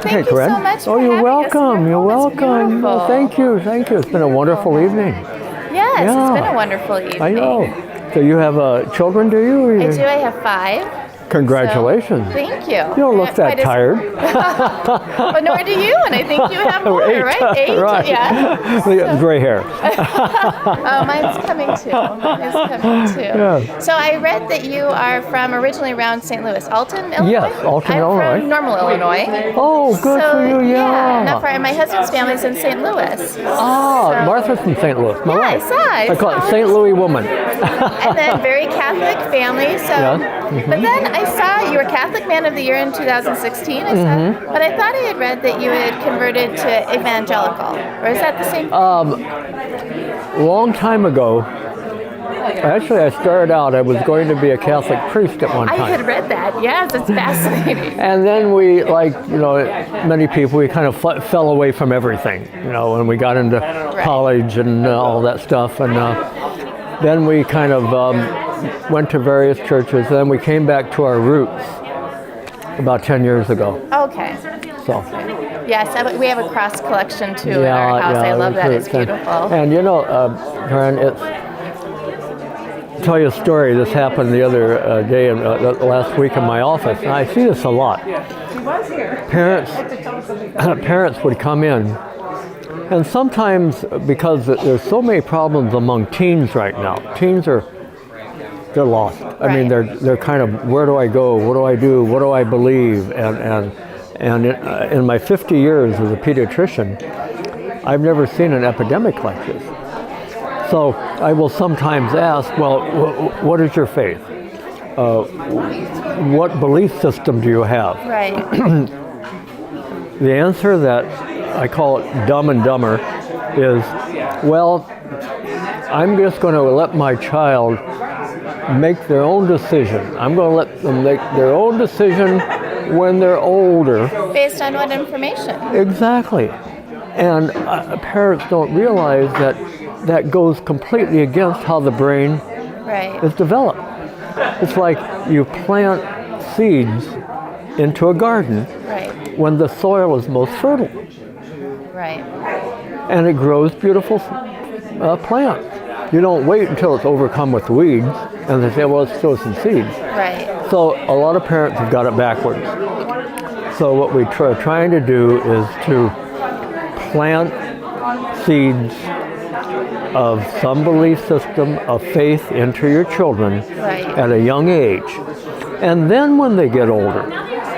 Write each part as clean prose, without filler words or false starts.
thank you so much for you're having us in welcome. your You're home. It's welcome. beautiful. No, thank you. It's been a wonderful evening. Yes, Yeah. it's been a wonderful evening. I know. So you have children, do you? I do. I have 5. Congratulations. So, thank you. You don't look that tired. But nor do you, and I think you have more, 8, right? 8, right. yeah. Gray hair. Oh, mine's coming too. Yeah. So I read that you are from originally around St. Louis, Alton, Illinois? Yes, Alton, I'm Illinois. from Normal, Illinois. Oh, good for you, yeah. Not far. And my husband's family's in St. Louis. Martha's from St. Louis. My wife. I call it St. Louis woman. And then very Catholic family. So, But then I saw you were Catholic Man of the Year in 2016. But I thought I had read that you had converted to evangelical. Or is that the same thing? Long time ago, actually I started out, I was going to be a Catholic priest at one time. I had read that. Yes, it's fascinating. And then we, many people, we kind of fell away from everything, when we got into college and all that stuff. And then we kind of went to various churches, and then we came back to our roots about 10 years ago. Okay. So. Yes, we have a cross collection too in our house. I love that. It's beautiful. And Karen, tell you a story. This happened the other day, last week in my office, and I see this a lot. Parents would come in, and sometimes because there's so many problems among teens right now. Teens they're lost. I mean, they're kind of, where do I go? What do I do? What do I believe? And in my 50 years as a pediatrician, I've never seen an epidemic like this. So I will sometimes ask, well, what is your faith? What belief system do you have? Right. The answer that I call it dumb and dumber is, well, I'm just going to let my child make their own decision. I'm going to let them make their own decision when they're older. Based on what information? Exactly. And parents don't realize that goes completely against how the brain is developed. It's like you plant seeds into a garden when the soil is most fertile. Right. And it grows beautiful plants. You don't wait until it's overcome with weeds and they say, well, let's throw some seeds. Right. So a lot of parents have got it backwards. So what we are trying to do is to plant seeds of some belief system of faith into your children at a young age. And then when they get older,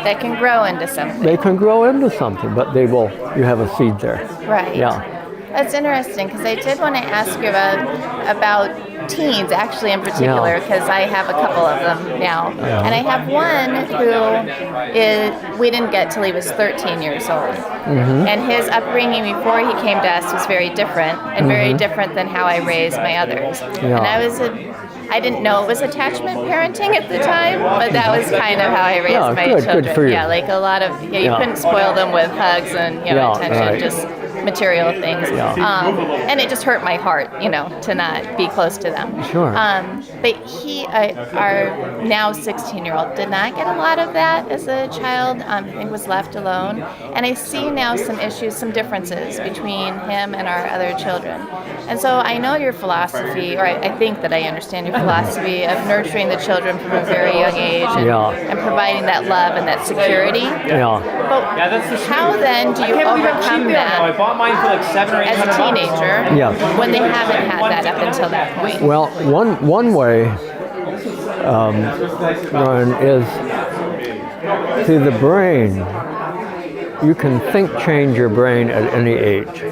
they can grow into something. They can grow into something, but you have a seed there. Right. Yeah. That's interesting, because I did want to ask you about teens, actually, in particular, because I have a couple of them now. Yeah. And I have one who we didn't get till he was 13 years old. And his upbringing before he came to us was very different, and very different than how I raised my others. Yeah. And I didn't know it was attachment parenting at the time, but that was kind of how I raised my children. Good for you. Yeah, like a lot of, you couldn't spoil them with hugs and attention, just material things. And it just hurt my heart, to not be close to them. Sure. But our now 16-year-old did not get a lot of that as a child. I think was left alone. And I see now some issues, some differences between him and our other children. And so I know your philosophy, or I think that I understand your philosophy of nurturing the children from a very young age and providing that love and that security. Yeah. But how then do you overcome that as a teenager when they haven't had that up until that point? Well, one way, Ryan, is, see, the brain, you can change your brain at any age.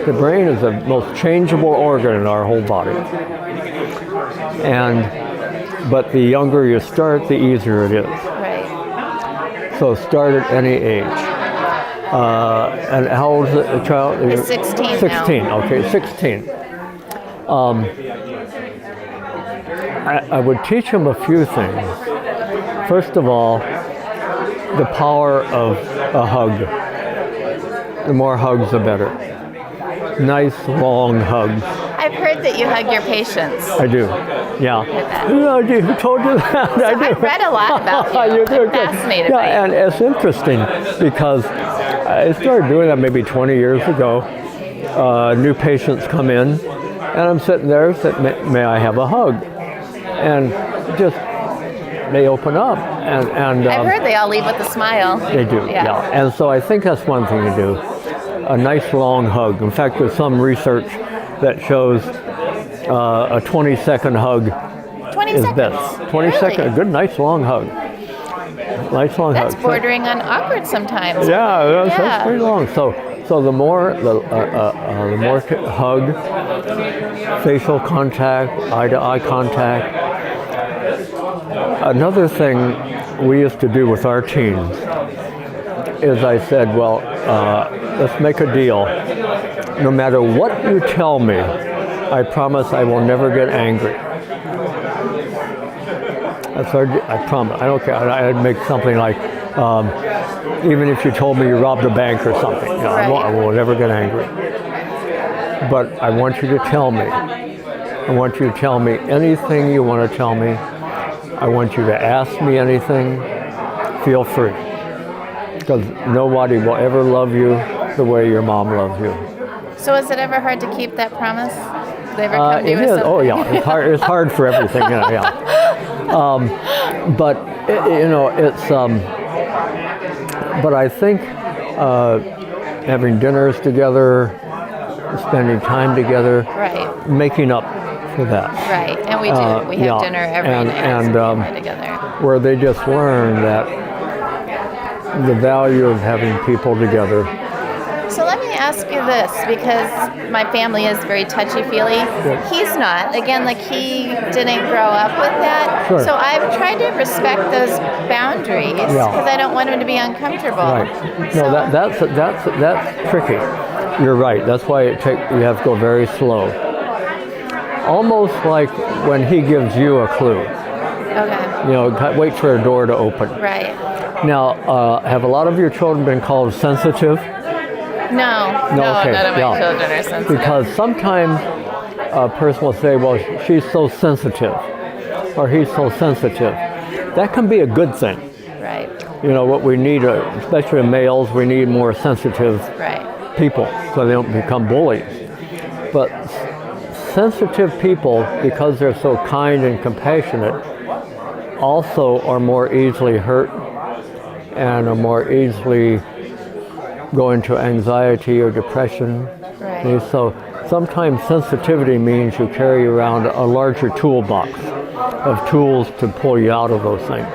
The brain is the most changeable organ in our whole body. But the younger you start, the easier it is. Right. So start at any age. And how old is the child? He's 16 16, now. Okay, 16. I would teach him a few things. First of all, the power of a hug. The more hugs, the better. Nice, long hugs. I've heard that you hug your patients. I do, yeah. I told you that. So I've read a lot about you. You're I'm fascinated by you. And it's interesting because I started doing that maybe 20 years ago. New patients come in, and I'm sitting there, may I have a hug? And just, they open up. And I've heard they all leave with a smile. They do, yeah. And so I think that's one thing to do. A nice long hug. In fact, there's some research that shows a 20-second hug 20 is seconds. best. 20 Really? seconds, a good, nice long hug. Nice long hug. That's bordering on awkward sometimes. Yeah, that's pretty long. So the more hug, facial contact, eye-to-eye contact. Another thing we used to do with our teens is I said, well, let's make a deal. No matter what you tell me, I promise I will never get angry. That's I promise. I don't care. I'd make something like, even if you told me you robbed a bank or something, I will never get angry. But I want you to tell me. I want you to tell me anything you want to tell me. I want you to ask me anything. Feel free. Because nobody will ever love you the way your mom loves you. So is it ever hard to keep that promise? Do they ever come to you It with is. something? Oh yeah, it's hard for everything. Yeah. But it's. But I think having dinners together, spending time together, Right. making up for that. Right, and we do. We have dinner every night and together. where they just learn that the value of having people together. So let me ask you this, because my family is very touchy-feely. He's not. Again, like he didn't grow up with that. Sure. So I've tried to respect those boundaries because I don't want him to be uncomfortable. Right. So, No, that's tricky. You're right. That's why you have to go very slow. Almost like when he gives you a clue. Okay. Wait for a door to open. Right. Now, have a lot of your children been called sensitive? No, okay, none of my children are sensitive. Because sometimes a person will say, well, she's so sensitive, or he's so sensitive. That can be a good thing. Right. What we need, especially males, we need more sensitive people so they don't become bullies. But sensitive people, because they're so kind and compassionate, also are more easily hurt and are more easily go into anxiety or depression. Right. And so sometimes sensitivity means you carry around a larger toolbox of tools to pull you out of those things.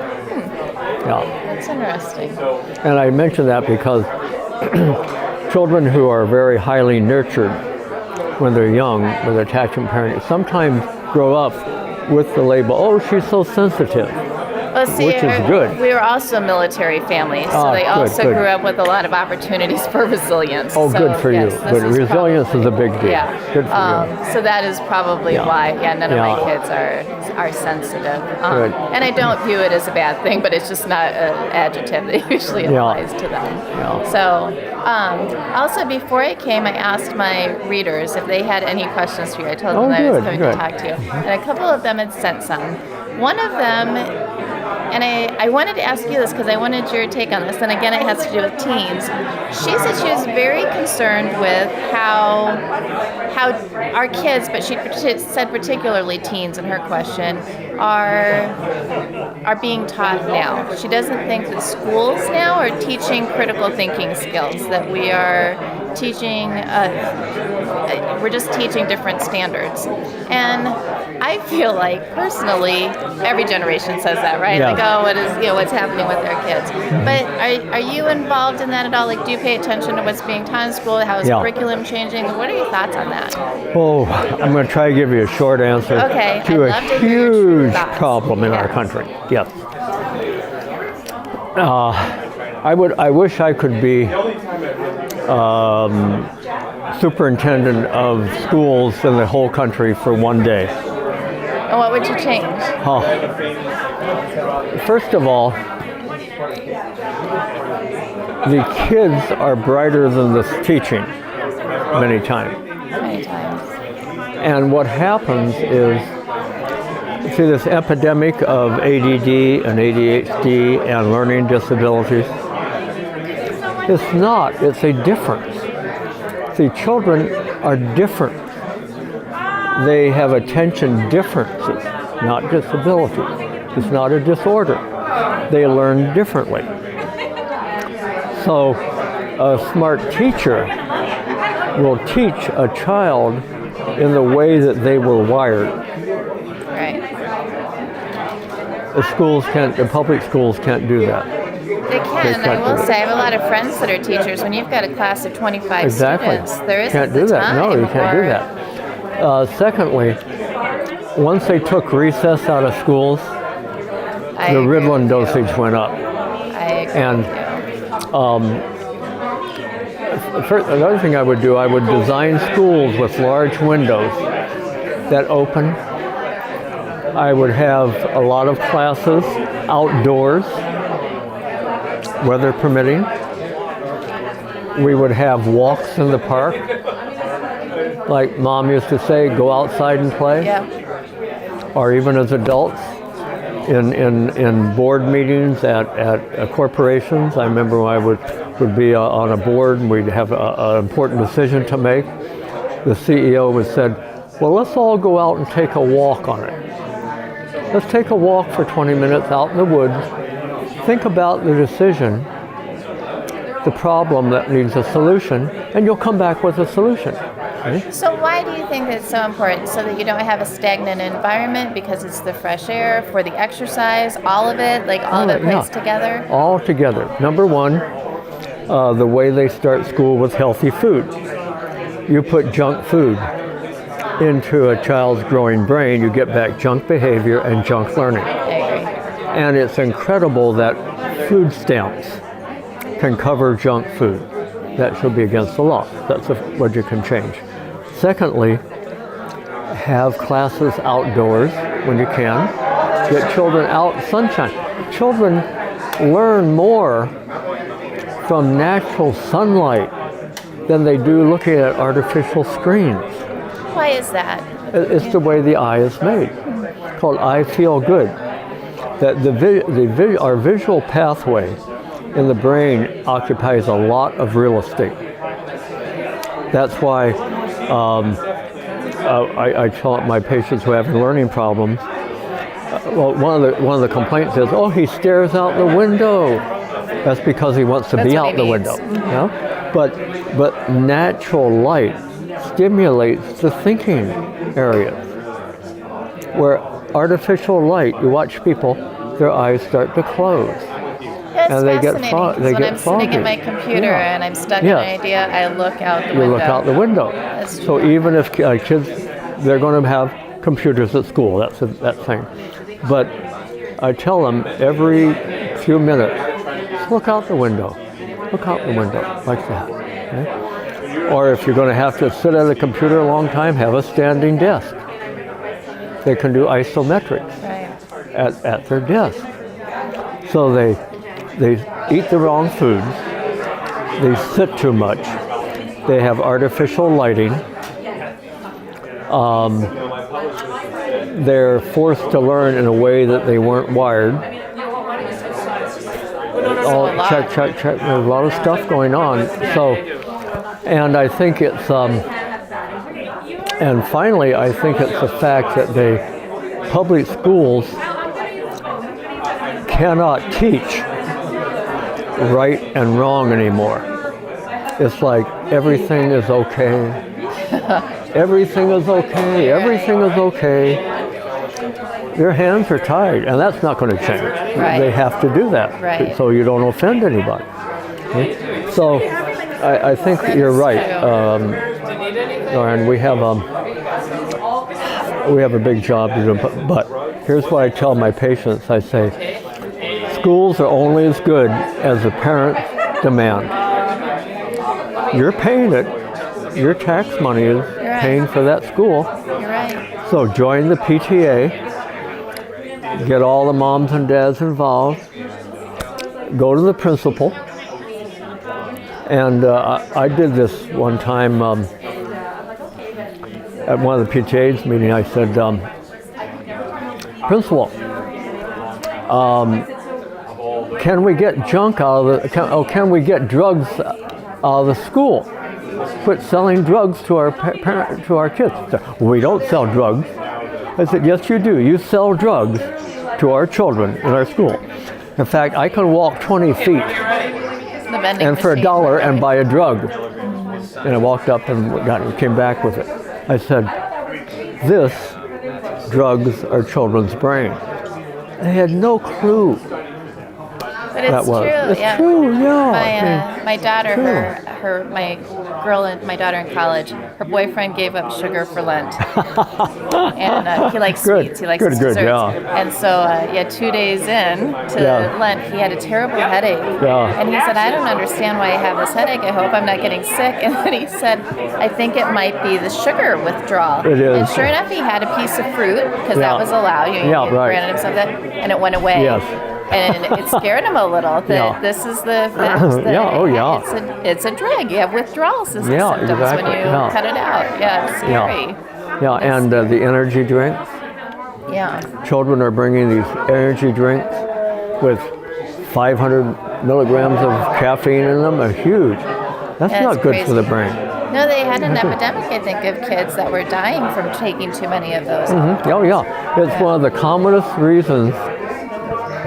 Yeah. That's interesting. And I mention that because children who are very highly nurtured when they're young with attachment parenting sometimes grow up with the label, oh, she's so sensitive. Well, see, which is good. We were also military families, so they also grew up with a lot of opportunities for resilience. Oh, so, good for you. Good. Resilience is a big deal. Yeah. Good for you. So that is probably why, none of my kids are sensitive. Good. And I don't view it as a bad thing, but it's just not an adjective that usually applies to them. Yeah. So, also before I came, I asked my readers if they had any questions for you. I told them I was coming to talk to you. And a couple of them had sent some. One of them, and I wanted to ask you this because I wanted your take on this, and again it has to do with teens. She said she was very concerned with how our kids, but she said particularly teens in her question, are being taught now. She doesn't think that schools now are teaching critical thinking skills, that we are teaching, we're just teaching different standards. And I feel like personally, every generation says that, right? Yeah. Like, oh, what's happening with their kids? But are you involved in that at all? Like, do you pay attention to what's being taught in school? How is curriculum changing? What are your thoughts on that? Oh, I'm going to try to give you a short answer to a huge problem in our country. Yes. I wish I could be superintendent of schools in the whole country for one day. And what would you change? First of all, the kids are brighter than the teaching many times. Many times. And what happens is, see this epidemic of ADD and ADHD and learning disabilities. It's not. It's a difference. See, children are different. They have attention differences, not disabilities. It's not a disorder. They learn differently. So a smart teacher will teach a child in the way that they were wired. Right. The public schools can't do that. They can. I will say, I have a lot of friends that are teachers. When you've got a class of 25 students, there isn't can't do the that. time. No, you can't do that. Secondly, once they took recess out of schools, the Ritalin dosage went up. I agree And with first, another thing I would do, I would design schools with large windows that open. I would have a lot of classes outdoors, weather permitting. We would have walks in the park. Like Mom used to say, go outside and play. Yeah. Or even as adults in board meetings at corporations. I remember when I would be on a board and we'd have an important decision to make. The CEO would said, well, let's all go out and take a walk on it. Let's take a walk for 20 minutes out in the woods. Think about the decision, the problem that needs a solution, and you'll come back with a solution. Okay? So why do you think that's so important? So that you don't have a stagnant environment, because it's the fresh air, for the exercise, all of it, like all of it plays together? All together. Number one, the way they start school with healthy food. You put junk food into a child's growing brain, you get back junk behavior and junk learning. I agree. And it's incredible that food stamps can cover junk food. That should be against the law. That's what you can change. Secondly, have classes outdoors when you can. Get children out in sunshine. Children learn more from natural sunlight than they do looking at artificial screens. Why is that? It's the way the eye is made. It's called eye feel good. That our visual pathway in the brain occupies a lot of real estate. That's why I tell my patients who have learning problems. Well, one of the complaints is, oh, he stares out the window. That's because he wants to be out the window. Yeah? But natural light stimulates the thinking areas. Where artificial light, you watch people, their eyes start to close. That's and they get fascinating, they when get I'm foggy. sitting at my computer and I'm stuck in an idea, I look out the window. You look out the window. That's So true. even if kids, they're going to have computers at school, that's that thing. But I tell them every few minutes, look out the window. Look out the window, like that. Okay? Or if you're going to have to sit at a computer a long time, have a standing desk. They can do isometrics at their desk. So they eat the wrong foods, they sit too much, they have artificial lighting, they're forced to learn in a way that they weren't wired. All check. There's a lot of stuff going on. So, and I think it's, and finally, I think it's the fact that public schools cannot teach right and wrong anymore. It's like everything is okay. Everything is okay. Everything is okay. Their hands are tied, and that's not going to change. Right. They have to do that, so you don't offend anybody. Okay? So I think you're right, Lauren. We have a big job to do, but here's what I tell my patients. I say, schools are only as good as the parents demand. You're paying it. Your tax money is paying for that school. You're right. So join the PTA. Get all the moms and dads involved. Go to the principal. And I did this one time at one of the PTA's meeting. I said, Principal, can we get junk out of can we get drugs out of the school? Quit selling drugs to our to our kids. We don't sell drugs. I said, yes, you do. You sell drugs to our children in our school. In fact, I can walk 20 feet and for $1 and buy a drug. And I walked up and came back with it. I said, this drugs are children's brain. They had no clue. But it's true. It's true, yeah. My daughter, my daughter in college, her boyfriend gave up sugar for Lent, and he likes sweets. He likes desserts. Yeah. And so, 2 days in to Lent, he had a terrible headache. Yeah. And he said, "I don't understand why I have this headache. I hope I'm not getting sick." And then he said, "I think it might be the sugar withdrawal." It is. And sure enough, he had a piece of fruit because that was allowed. He granted himself that, and it went away. Yes. And it scared him a little that this is the facts. That it's a drug. You have withdrawal symptoms when you cut it out. Yeah, it's scary. Yeah, and the energy drinks. Yeah. Children are bringing these energy drinks with 500 milligrams of caffeine in them. Are huge. That's not good for the brain. No, they had an epidemic, I think, of kids that were dying from taking too many of those. Mm-hmm. Oh, yeah. It's one of the commonest reasons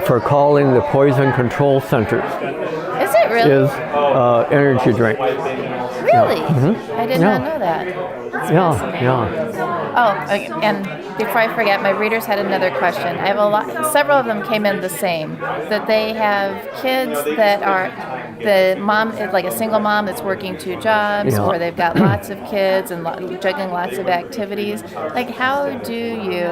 for calling the poison control centers. Is it really? Is energy drinks. Really? Yeah. Mm-hmm. I did not know that. That's fascinating. Oh, and before I forget, my readers had another question. I have several of them came in the same, that they have kids that are, the mom is like a single mom that's working 2 jobs, or they've got lots of kids and juggling lots of activities. Like, how do you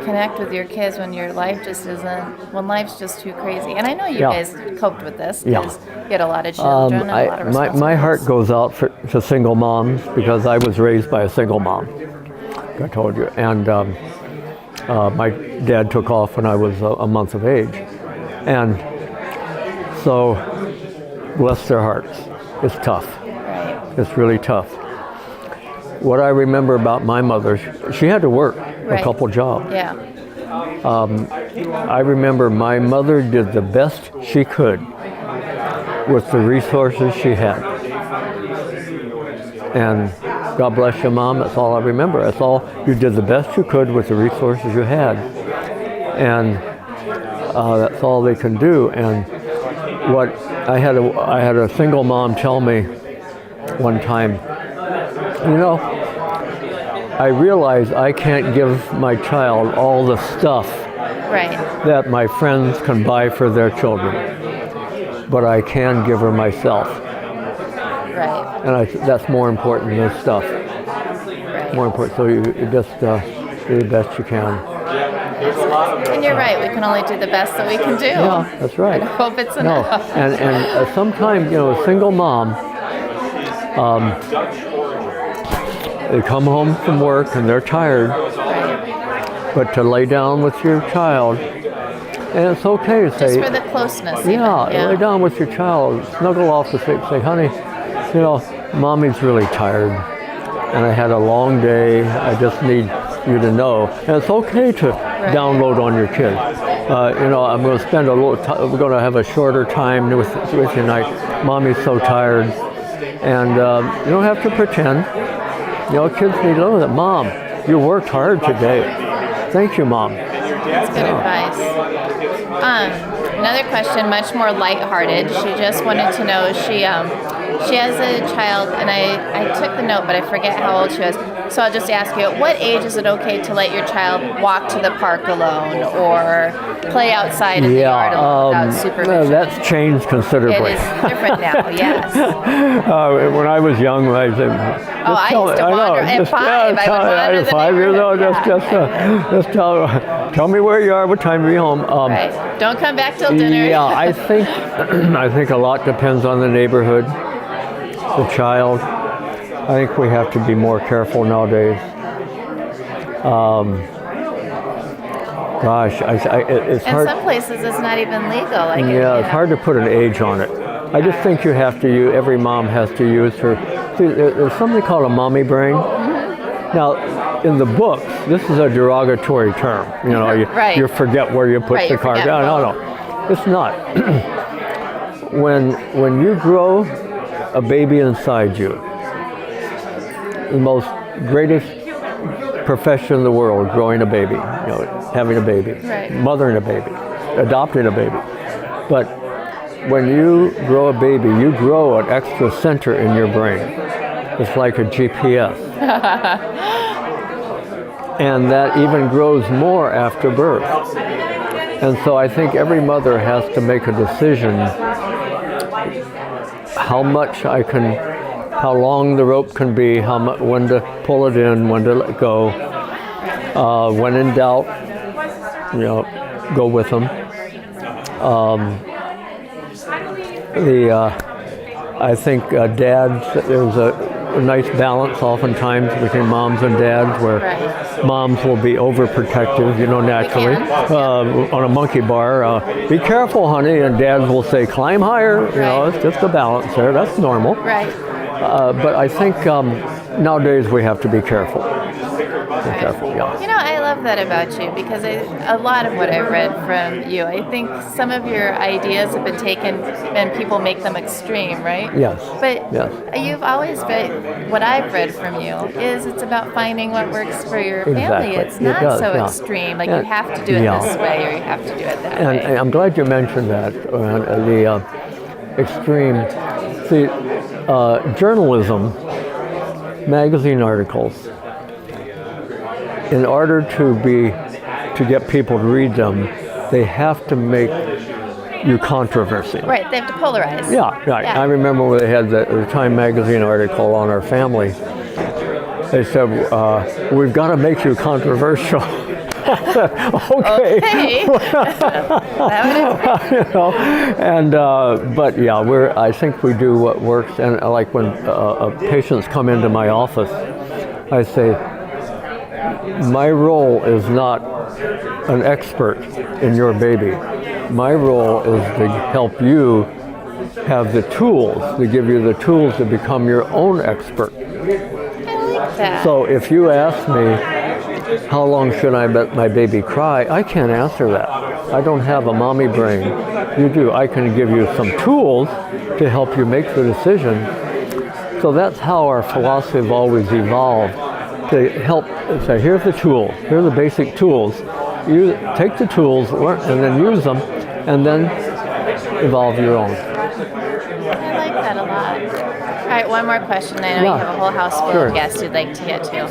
connect with your kids when your life just when life's just too crazy? And I know you guys coped with this because you had a lot of children and a lot of responsibilities. My heart goes out to single moms because I was raised by a single mom. I told you, and my dad took off when I was a month of age, and so bless their hearts. It's tough. Right. It's really tough. What I remember about my mother, she had to work a couple jobs. Yeah. I remember my mother did the best she could with the resources she had. And God bless you, Mom. That's all I remember. That's all. You did the best you could with the resources you had, and that's all they can do. And what I had a single mom tell me one time, I realize I can't give my child all the stuff that my friends can buy for their children, but I can give her myself. Right. And that's more important than stuff. Right. More important. So you just do the best you can. And you're right. We can only do the best that we can do. Yeah, that's right. And hope it's enough. No. And sometimes, a single mom, they come home from work and they're tired, but to lay down with your child, and it's okay to say, just for the closeness. Lay down with your child, snuggle off the face, say, honey, Mommy's really tired, and I had a long day. I just need you to know. And it's okay to download on your kid. I'm going to spend we're going to have a shorter time with you tonight. Mommy's so tired. And you don't have to pretend. Kids need to know that, Mom, you worked hard today. Thank you, Mom. That's good advice. Another question, much more lighthearted. She just wanted to know, she has a child, and I took the note, but I forget how old she was. So I'll just ask you, at what age is it okay to let your child walk to the park alone or play outside in the yard alone without supervision? That's changed considerably. It is different now, yes. When I was young, I said, I used to wander at 5. I would wander the 5 years old, just tell me where you are, what time to be home. Right. Don't come back till dinner. Yeah, I think a lot depends on the neighborhood, the child. I think we have to be more careful nowadays. It's hard. In some places, it's not even legal. It's hard to put an age on it. I just think you have to use. Every mom has to use her. There's something called a mommy brain. Mm-hmm. Now, in the books, this is a derogatory term. You forget where you put the card. No, it's not. when you grow a baby inside you, the most greatest profession in the world, growing a baby, having a baby, right. mothering a baby, adopting a baby. But when you grow a baby, you grow an extra center in your brain. It's like a GPS. And that even grows more after birth. And so I think every mother has to make a decision how long the rope can be, when to pull it in, when to let go. When in doubt, go with them. I think dads, there's a nice balance oftentimes between moms and dads, where Right. moms will be overprotective, naturally, on a monkey bar. Be careful, honey, and dads will say, climb higher. Right. It's just a balance there. That's normal. Right. But I think nowadays we have to be careful. Be careful, yeah. I love that about you, because a lot of what I've read from you, I think some of your ideas have been taken and people make them extreme, right? Yes. But Yes. you've always been, what I've read from you is it's about finding what works for your family. Exactly. It's It not does, so yeah. extreme, like And- you have to do it yeah. this way or you have to do it that And way. I'm glad you mentioned that, the extreme. See, journalism, magazine articles, in order to get people to read them, they have to make you controversy. Right, they have to polarize. Yeah, right. Yeah. I remember when they had the Time magazine article on our family. They said, we've got to make you controversial. Okay. But yeah, I think we do what works. And like when patients come into my office, I say, my role is not an expert in your baby. My role is to help you have the tools, to give you the tools to become your own expert. I like that. So if you ask me, how long should I let my baby cry? I can't answer that. I don't have a mommy brain. You do. I can give you some tools to help you make the decision. So that's how our philosophy has always evolved, to help say, here's the tool. Here are the basic tools. You take the tools, learn, and then use them, and then evolve your own. I like that a lot. All right, one more question. I know you have a whole house full Sure. of guests you'd like to get to.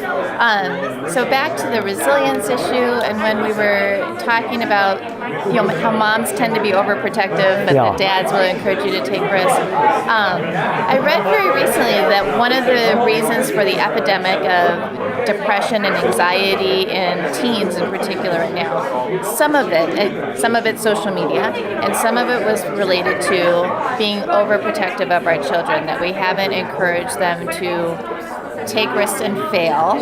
So back to the resilience issue, and when we were talking about how moms tend to be overprotective, but the dads will encourage you to take risks. I read very recently that one of the reasons for the epidemic of depression and anxiety in teens in particular right now, some of it's social media, and some of it was related to being overprotective of our children, that we haven't encouraged them to take risks and fail.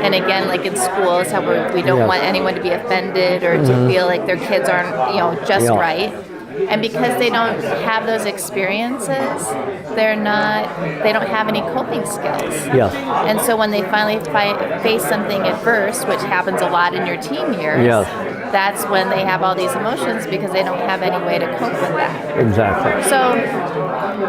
And again, like in schools, how we don't want anyone to be offended or to feel like their kids aren't, just right. And because they don't have those experiences, they don't have any coping skills. Yes. And so when they finally face something adverse, which happens a lot in your teen years, that's when they have all these emotions because they don't have any way to cope with that. Exactly. So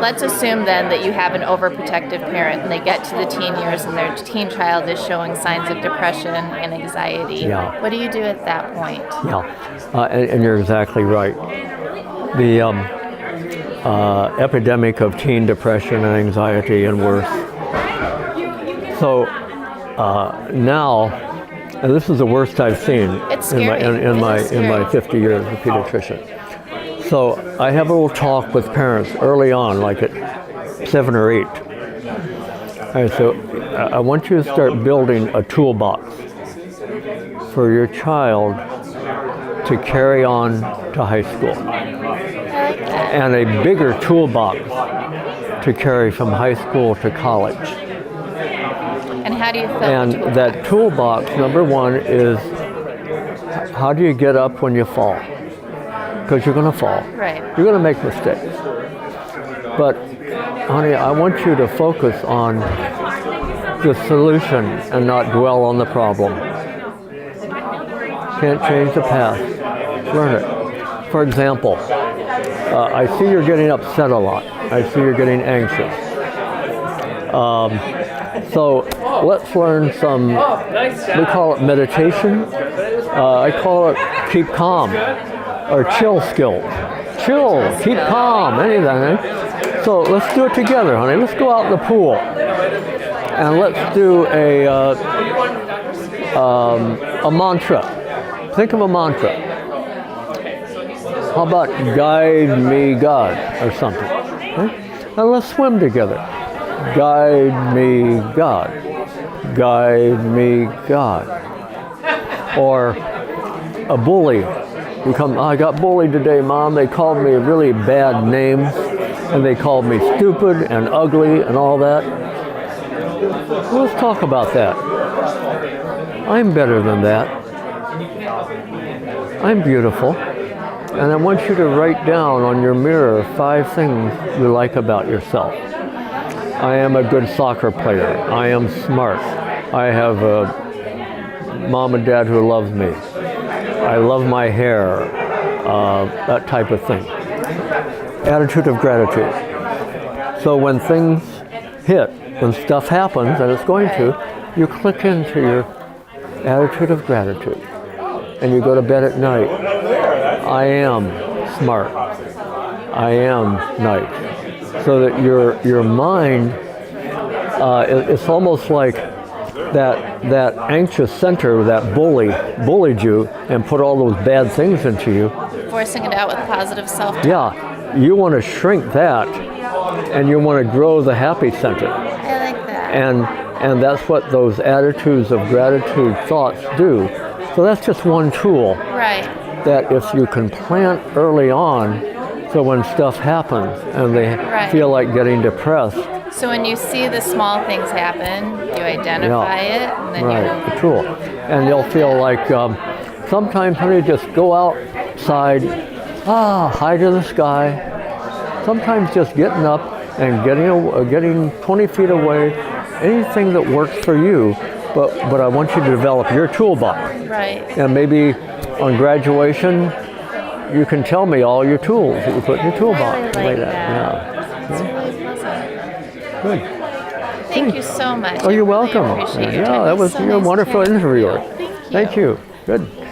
let's assume then that you have an overprotective parent and they get to the teen years and their teen child is showing signs of depression and anxiety. Yeah. What do you do at that point? Yeah, and you're exactly right. The epidemic of teen depression and anxiety and worse. So now, and this is the worst I've seen It's in my scary. 50 years as a pediatrician. So I have a little talk with parents early on, like at 7 or 8. And so I want you to start building a toolbox for your child to carry on to high school, and a bigger toolbox to carry from high school to college. And how do you fill And the toolbox? that toolbox, number one, is how do you get up when you fall? Because you're going to fall. Right. You're going to make mistakes. But, honey, I want you to focus on the solution and not dwell on the problem. Can't change the past. Learn it. For example, I see you're getting upset a lot. I see you're getting anxious. So let's learn some, we call it meditation. I call it keep calm or chill skills. Chill, keep calm, anything. Eh? So let's do it together, honey. Let's go out in the pool and let's do a mantra. Think of a mantra. How about guide me God or something? Okay? And let's swim together. Guide me God. Guide me God. Or a bully. I got bullied today, Mom. They called me really bad names, and they called me stupid and ugly and all that. Well, let's talk about that. I'm better than that. I'm beautiful. And I want you to write down on your mirror 5 things you like about yourself. I am a good soccer player. I am smart. I have a mom and dad who loves me. I love my hair. That type of thing. Attitude of gratitude. So when things hit, when stuff happens, and it's going to, you click into your attitude of gratitude. And you go to bed at night. I am smart. I am nice. So that your mind, it's almost like that anxious center that bullied you and put all those bad things into you. Forcing it out with positive self-talk. Yeah, you want to shrink that, and you want to grow the happy center. I like that. And that's what those attitudes of gratitude thoughts do. So that's just one tool. Right. That if you can plant early on, so when stuff happens and they feel like getting depressed. So when you see the small things happen, you identify it, and then the tool. And you'll feel like sometimes, honey, just go outside, high to the sky. Sometimes just getting up and getting 20 feet away, anything that works for you. But I want you to develop your toolbox. Right. And maybe on graduation, you can tell me all your tools that you put in your toolbox. I really like that. Yeah. That's really pleasant. Good. Thank you so much. Oh, you're I really welcome. appreciate your Yeah, time. that was So you're a nice wonderful chatting with interviewer. you. Thank you. Thank you. Good.